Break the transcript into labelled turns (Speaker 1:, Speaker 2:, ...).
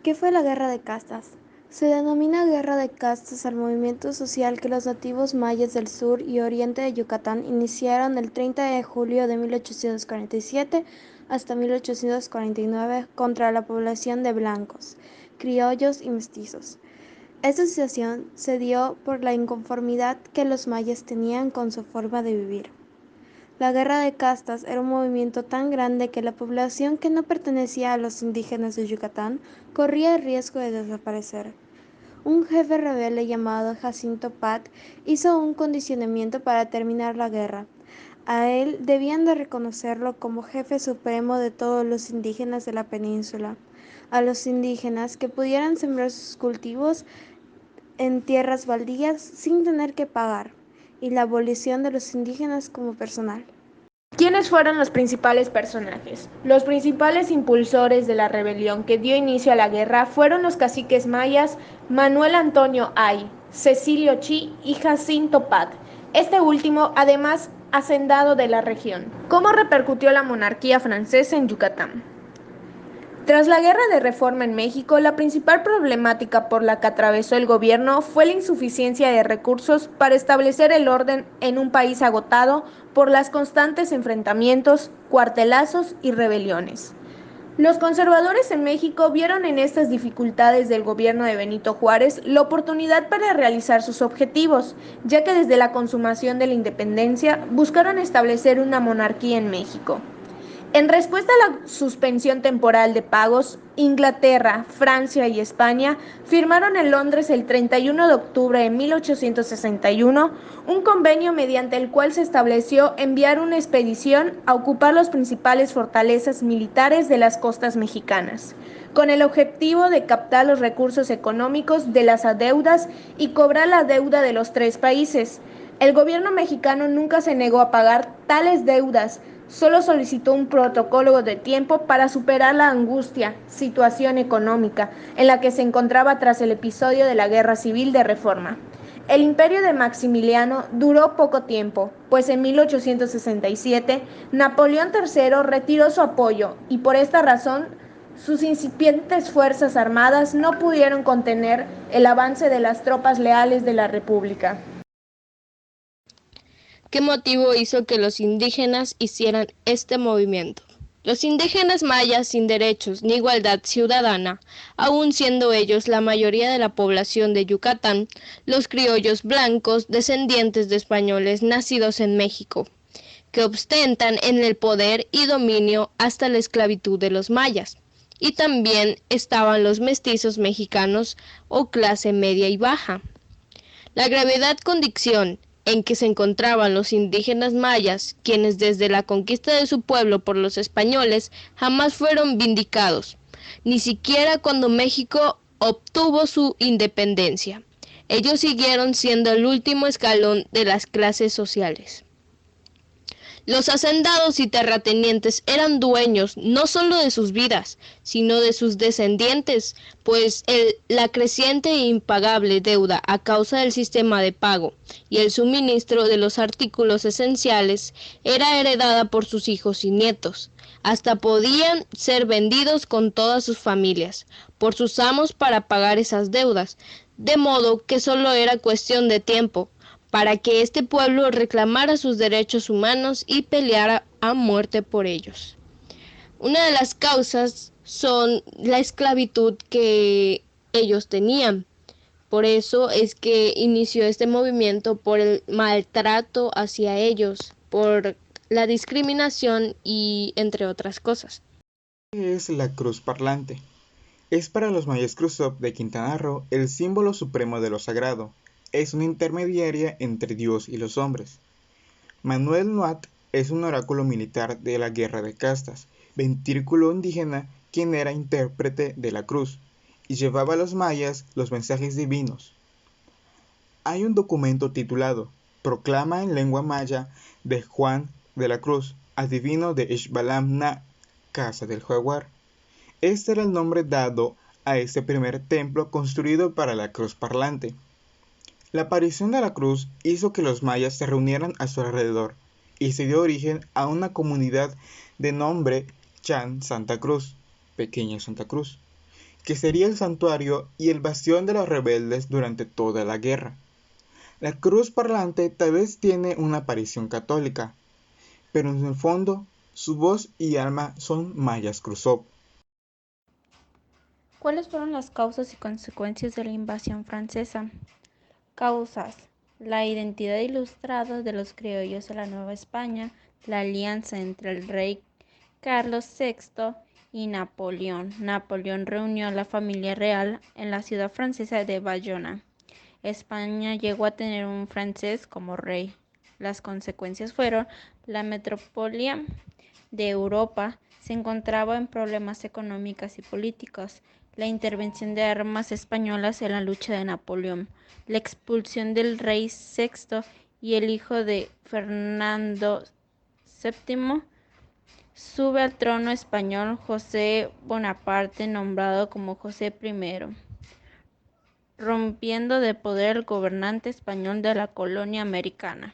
Speaker 1: ¿Qué fue la Guerra de Castas? Se denomina Guerra de Castas al movimiento social que los nativos mayas del sur y oriente de Yucatán iniciaron el 30 de julio de 1847 hasta 1849 contra la población de blancos, criollos y mestizos. Esta situación se dio por la inconformidad que los mayas tenían con su forma de vivir. La guerra de castas era un movimiento tan grande que la población que no pertenecía a los indígenas de Yucatán corría el riesgo de desaparecer. Un jefe rebelde llamado Jacinto Pat hizo un condicionamiento para terminar la guerra. A él debían de reconocerlo como jefe supremo de todos los indígenas de la península. A los indígenas que pudieran sembrar sus cultivos en tierras baldías sin tener que pagar, y la abolición de los indígenas como personal.
Speaker 2: ¿Quiénes fueron los principales personajes? Los principales impulsores de la rebelión que dio inicio a la guerra fueron los caciques mayas Manuel Antonio Ay, Cecilio Chi y Jacinto Pat, este último además hacendado de la región. ¿Cómo repercutió la monarquía francesa en Yucatán? Tras la Guerra de Reforma en México, la principal problemática por la que atravesó el gobierno fue la insuficiencia de recursos para establecer el orden en un país agotado por los constantes enfrentamientos, cuartelazos y rebeliones. Los conservadores en México vieron en estas dificultades del gobierno de Benito Juárez la oportunidad para realizar sus objetivos, ya que desde la consumación de la independencia buscaron establecer una monarquía en México. En respuesta a la suspensión temporal de pagos, Inglaterra, Francia y España firmaron en Londres el 31 de octubre de 1861 un convenio mediante el cual se estableció enviar una expedición a ocupar las principales fortalezas militares de las costas mexicanas, con el objetivo de captar los recursos económicos de las adeudas y cobrar la deuda de los tres países. El gobierno mexicano nunca se negó a pagar tales deudas, solo solicitó un protocolo de tiempo para superar la situación económica en la que se encontraba tras el episodio de la Guerra Civil de Reforma. El imperio de Maximiliano duró poco tiempo, pues en 1867 Napoleón III retiró su apoyo y por esta razón sus incipientes fuerzas armadas no pudieron contener el avance de las tropas leales de la República.
Speaker 3: ¿Qué motivo hizo que los indígenas hicieran este movimiento? Los indígenas mayas sin derechos ni igualdad ciudadana, aun siendo ellos la mayoría de la población de Yucatán, los criollos blancos descendientes de españoles nacidos en México, que ostentan en el poder y dominio hasta la esclavitud de los mayas. Y también estaban los mestizos mexicanos o clase media y baja. La gravedad condición en que se encontraban los indígenas mayas, quienes desde la conquista de su pueblo por los españoles jamás fueron vindicados, ni siquiera cuando México obtuvo su independencia. Ellos siguieron siendo el último escalón de las clases sociales. Los hacendados y terratenientes eran dueños no solo de sus vidas, sino de sus descendientes, pues la creciente e impagable deuda a causa del sistema de pago y el suministro de los artículos esenciales era heredada por sus hijos y nietos. Hasta podían ser vendidos con todas sus familias por sus amos para pagar esas deudas, de modo que solo era cuestión de tiempo para que este pueblo reclamara sus derechos humanos y peleara a muerte por ellos. Una de las causas son la esclavitud que ellos tenían. Por eso es que inició este movimiento por el maltrato hacia ellos, por la discriminación y entre otras cosas.
Speaker 4: ¿Qué es la cruz parlante? Es para los mayas Cruzop de Quintana Roo el símbolo supremo de lo sagrado. Es una intermediaria entre Dios y los hombres. Manuel Nuat es un oráculo militar de la Guerra de Castas, ventrículo indígena quien era intérprete de la cruz y llevaba a los mayas los mensajes divinos. Hay un documento titulado Proclama en lengua maya de Juan de la Cruz, adivino de Xbalam Na, Casa del Jaguar. Este era el nombre dado a este primer templo construido para la cruz parlante. La aparición de la cruz hizo que los mayas se reunieran a su alrededor y se dio origen a una comunidad de nombre Chan Santa Cruz, Pequeña Santa Cruz, que sería el santuario y el bastión de los rebeldes durante toda la guerra. La cruz parlante tal vez tiene una aparición católica, pero en el fondo su voz y alma son mayas Krusov.
Speaker 5: ¿Cuáles fueron las causas y consecuencias de la invasión francesa? Causas: la identidad ilustrada de los criollos de la Nueva España, la alianza entre el rey Carlos VI y Napoleón. Napoleón reunió a la familia real en la ciudad francesa de Bayona. España llegó a tener un francés como rey. Las consecuencias fueron: la metrópoli de Europa se encontraba en problemas económicos y políticos, la intervención de armas españolas en la lucha de Napoleón, la expulsión del rey VI y el hijo de Fernando VII. Sube al trono español José Bonaparte, nombrado como José I, rompiendo de poder el gobernante español de la colonia americana.